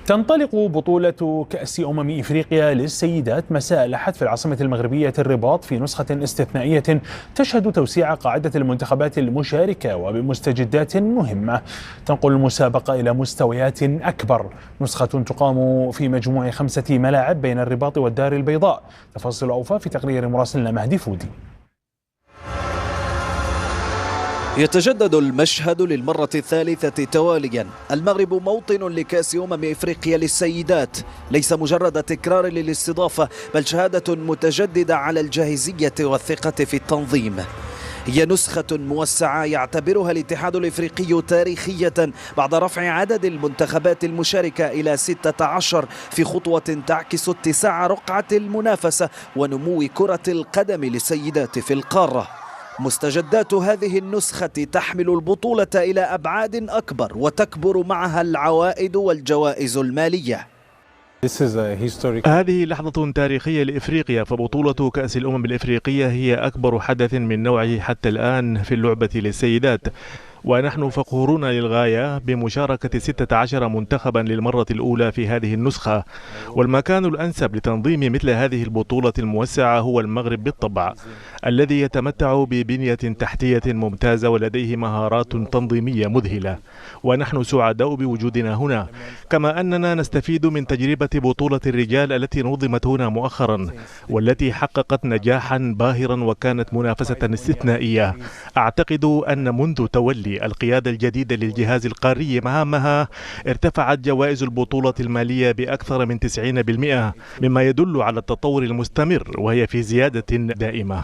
تنطلق بطولة كأس إفريقيا للسيدات مساء الأحد في العاصمة المغربية الرباط في نسخة استثنائية تشهد توسيع قاعدة المنتخبات المشاركة وبمستجدات مهمة تنقل المسابقة إلى مستويات أكبر. نسخة تقام في مجموع 5 ملاعب بين الرباط والدار البيضاء. تفاصيل أوفى في تقرير مراسلنا مهدي فودي. يتجدد المشهد للمرة الثالثة تواليا. المغرب موطن لكأس إفريقيا للسيدات، ليس مجرد تكرار للاستضافة بل شهادة متجددة على الجاهزية والثقة في التنظيم. هي نسخة موسعة يعتبرها الاتحاد الإفريقي تاريخية بعد رفع عدد المنتخبات المشاركة إلى 16 في خطوة تعكس اتساع رقعة المنافسة ونمو كرة القدم للسيدات في القارة. مستجدات هذه النسخة تحمل البطولة إلى أبعاد أكبر وتكبر معها العوائد والجوائز المالية. هذه لحظة تاريخية لإفريقيا، فبطولة كأس الأمم الإفريقية هي أكبر حدث من نوعه حتى الآن في اللعبة للسيدات، ونحن فخورون للغاية بمشاركة 16 منتخبا للمرة الأولى في هذه النسخة. والمكان الأنسب لتنظيم مثل هذه البطولة الموسعة هو المغرب بالطبع، الذي يتمتع ببنية تحتية ممتازة ولديه مهارات تنظيمية مذهلة، ونحن سعداء بوجودنا هنا. كما أننا نستفيد من تجربة بطولة الرجال التي نظمت هنا مؤخرا والتي حققت نجاحا باهرا وكانت منافسة استثنائية. أعتقد أن منذ تولي القيادة الجديدة للجهاز القاري مهامها ارتفعت جوائز البطولة المالية بأكثر من 90%، مما يدل على التطور المستمر وهي في زيادة دائمة.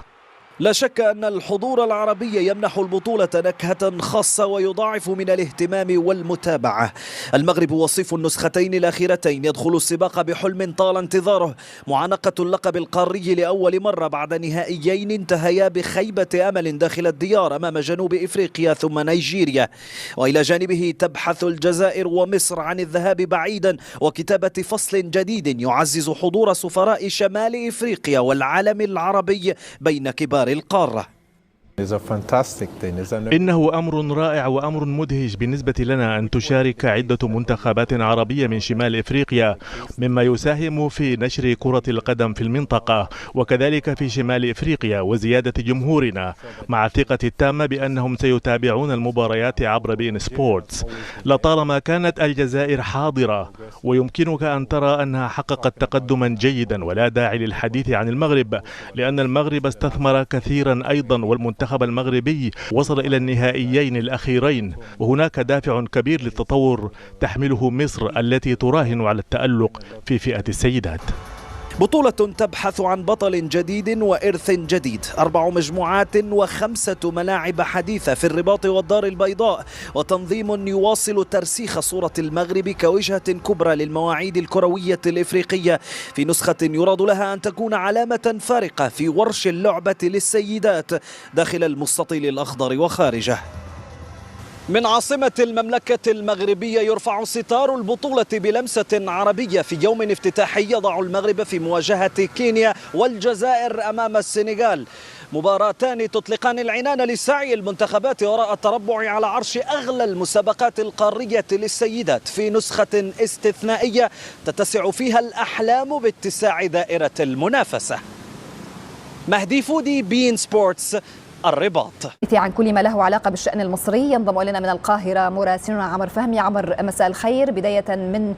لا شك أن الحضور العربي يمنح البطولة نكهة خاصة ويضاعف من الاهتمام والمتابعة. المغرب وصيف النسختين الأخيرتين يدخل السباق بحلم طال انتظاره، معانقة اللقب القاري لأول مرة بعد نهائيين انتهيا بخيبة أمل داخل الديار أمام جنوب إفريقيا ثم نيجيريا. وإلى جانبه تبحث الجزائر ومصر عن الذهاب بعيدا وكتابة فصل جديد يعزز حضور سفراء شمال إفريقيا والعالم العربي بين كبار القارة. إنه أمر رائع وأمر مدهش بالنسبة لنا أن تشارك عدة منتخبات عربية من شمال إفريقيا، مما يساهم في نشر كرة القدم في المنطقة وكذلك في شمال إفريقيا وزيادة جمهورنا، مع الثقة التامة بأنهم سيتابعون المباريات عبر بين سبورتس. لطالما كانت الجزائر حاضرة، ويمكنك أن ترى أنها حققت تقدما جيدا، ولا داعي للحديث عن المغرب لأن المغرب استثمر كثيرا أيضا، والمنتخب المغربي وصل إلى النهائيين الأخيرين، وهناك دافع كبير للتطور تحمله مصر التي تراهن على التألق في فئة السيدات. بطولة تبحث عن بطل جديد وإرث جديد، 4 مجموعات و5 ملاعب حديثة في الرباط والدار البيضاء، وتنظيم يواصل ترسيخ صورة المغرب كوجهة كبرى للمواعيد الكروية الإفريقية في نسخة يراد لها أن تكون علامة فارقة في ورش اللعبة للسيدات داخل المستطيل الأخضر وخارجه. من عاصمة المملكة المغربية يرفع ستار البطولة بلمسة عربية في يوم افتتاحي يضع المغرب في مواجهة كينيا والجزائر أمام السنغال، مباراتان تطلقان العنان لسعي المنتخبات وراء التربع على عرش أغلى المسابقات القارية للسيدات في نسخة استثنائية تتسع فيها الأحلام باتساع دائرة المنافسة. مهدي فودي، بين سبورتس، الرباط. عن كل ما له علاقة بالشأن المصري ينضم إلينا من القاهرة مراسلنا عمر فهمي. عمر، مساء الخير. بداية من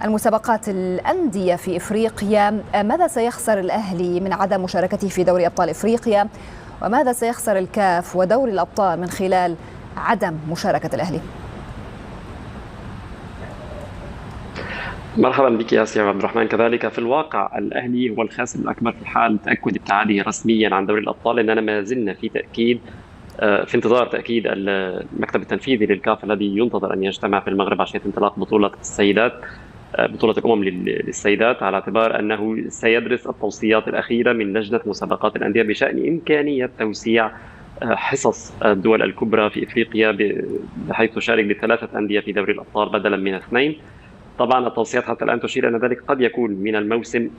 المسابقات الأندية في إفريقيا، ماذا سيخسر الأهلي من عدم مشاركته في دوري أبطال إفريقيا، وماذا سيخسر الكاف ودوري الأبطال من خلال عدم مشاركة الأهلي؟ مرحبا بك يا سيد عبد الرحمن. كذلك في الواقع الأهلي هو الخاسر الأكبر في حال تأكد ابتعاده رسميا عن دوري الأبطال، لأننا ما زلنا في انتظار تأكيد المكتب التنفيذي للكاف الذي ينتظر أن يجتمع في المغرب عشان انطلاق بطولة السيدات، بطولة الأمم للسيدات، على اعتبار أنه سيدرس التوصيات الأخيرة من لجنة مسابقات الأندية بشأن إمكانية توسيع حصص الدول الكبرى في إفريقيا بحيث تشارك ب3 أندية في دوري الأبطال بدلا من 2. طبعا التوصيات حتى الآن تشير أن ذلك قد يكون من الموسم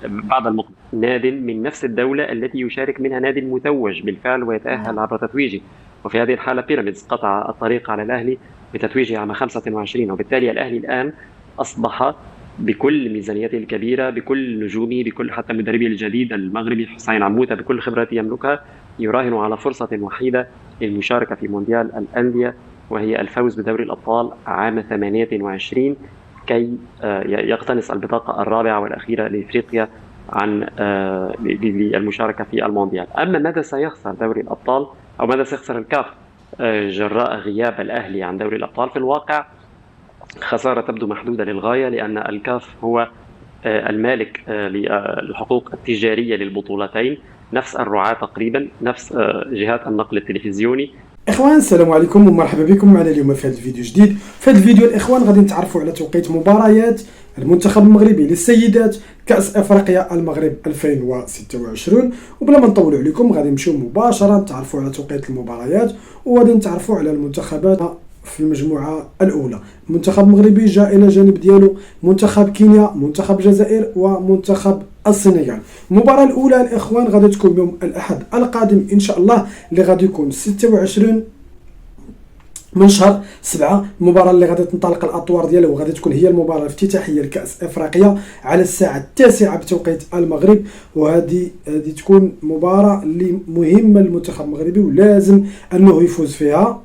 بعد المقبل ناد من نفس الدولة التي يشارك منها نادي متوج بالفعل ويتأهل عبر تتويجه، وفي هذه الحالة بيراميدز قطع الطريق على الأهلي بتتويجه عام 25، وبالتالي الأهلي الآن أصبح بكل ميزانيته الكبيرة، بكل نجومه، بكل حتى مدربه الجديد المغربي حسين عموتة، بكل خبراته يملكها، يراهن على فرصة وحيدة للمشاركة في مونديال الأندية، وهي الفوز بدوري الأبطال عام 28 كي يقتنص البطاقة الرابعة والأخيرة لإفريقيا عن للمشاركة في المونديال. أما ماذا سيخسر دوري الأبطال أو ماذا سيخسر الكاف جراء غياب الأهلي عن دوري الأبطال؟ في الواقع خسارة تبدو محدودة للغاية، لأن الكاف هو المالك للحقوق التجارية للبطولتين، نفس الرعاة تقريبا، نفس جهات النقل التلفزيوني. اخوان السلام عليكم ومرحبا بكم معنا اليوم في هذا الفيديو جديد. في هذا الفيديو الاخوان غادي نتعرفوا على توقيت مباريات المنتخب المغربي للسيدات كأس افريقيا المغرب 2026، وبلا ما نطولوا عليكم غادي نمشيو مباشره نتعرفوا على توقيت المباريات وغادي نتعرفوا على المنتخبات في المجموعه الاولى. المنتخب المغربي جاء الى جانب ديالو منتخب كينيا، منتخب الجزائر ومنتخب السنغال. المباراه الاولى الاخوان غادي تكون يوم الاحد القادم ان شاء الله، اللي غادي يكون 26 من شهر 7. المباراه اللي غادي تنطلق الاطوار ديالها وغادي تكون هي المباراه الافتتاحيه لكاس افريقيا على الساعه 9 بتوقيت المغرب، وهذه تكون مباراه اللي مهمه للمنتخب المغربي ولازم انه يفوز فيها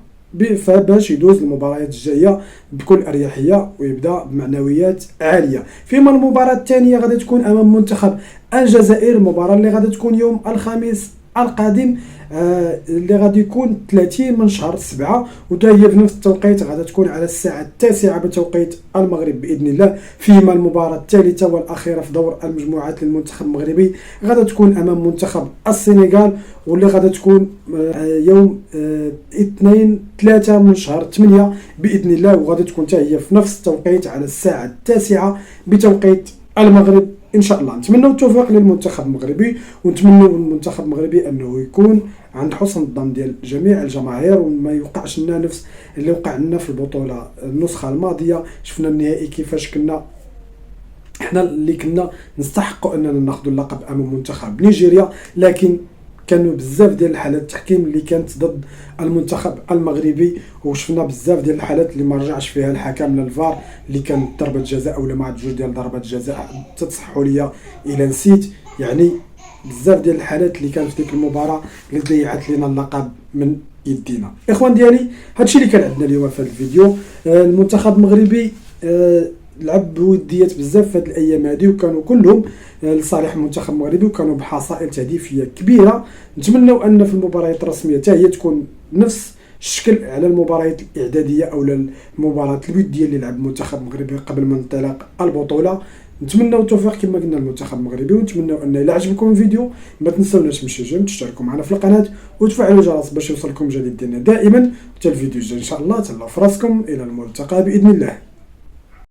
باش يدوز المباريات الجايه بكل اريحيه ويبدا بمعنويات عاليه. فيما المباراه الثانيه غادي تكون امام منتخب الجزائر، المباراه اللي غادي تكون يوم الخميس القادم اللي غادي يكون 30 من شهر 7، وتا هي في نفس التوقيت غادي تكون على الساعه 9 بتوقيت المغرب باذن الله. فيما المباراه الثالثه والاخيره في دور المجموعات للمنتخب المغربي غادي تكون امام منتخب السنغال، واللي غادي تكون يوم 2-3 من شهر 8 باذن الله، وغادي تكون تا هي في نفس التوقيت على الساعه 9 بتوقيت المغرب ان شاء الله. نتمنوا التوفيق للمنتخب المغربي، ونتمنوا من المنتخب المغربي انه يكون عند حسن الظن ديال جميع الجماهير وما يوقعش لنا نفس اللي وقع لنا في البطوله النسخه الماضيه. شفنا النهائي كيفاش كنا احنا اللي كنا نستحقوا اننا ناخذوا اللقب امام منتخب نيجيريا، لكن كانوا بزاف ديال الحالات التحكيم اللي كانت ضد المنتخب المغربي، وشفنا بزاف ديال الحالات اللي ما رجعش فيها الحكم للفار، اللي كانت ضربه جزاء ولا مع جوج ديال ضربات جزاء تصححوا ليا الا نسيت. يعني بزاف ديال الحالات اللي كانت في ديك المباراه اللي ضيعت لنا اللقب من يدينا. اخوان ديالي هادشي اللي كان عندنا اليوم في هذا الفيديو. المنتخب المغربي لعب بوديات بزاف في هذه الايام هذه، وكانوا كلهم لصالح المنتخب المغربي وكانوا بحصائل تهديفيه كبيره. نتمنوا ان في المباريات الرسميه حتى هي تكون نفس الشكل على المباريات الاعداديه او المباراه الوديه اللي لعب المنتخب المغربي قبل من انطلاق البطوله. نتمنوا التوفيق كما قلنا للمنتخب المغربي، ونتمنوا ان الا عجبكم الفيديو ما تنسوناش تمشيو تشتركوا معنا في القناه وتفعلوا الجرس باش يوصلكم جديد ديالنا دائما. حتى الفيديو الجاي ان شاء الله. تهلاو في راسكم، الى الملتقى باذن الله.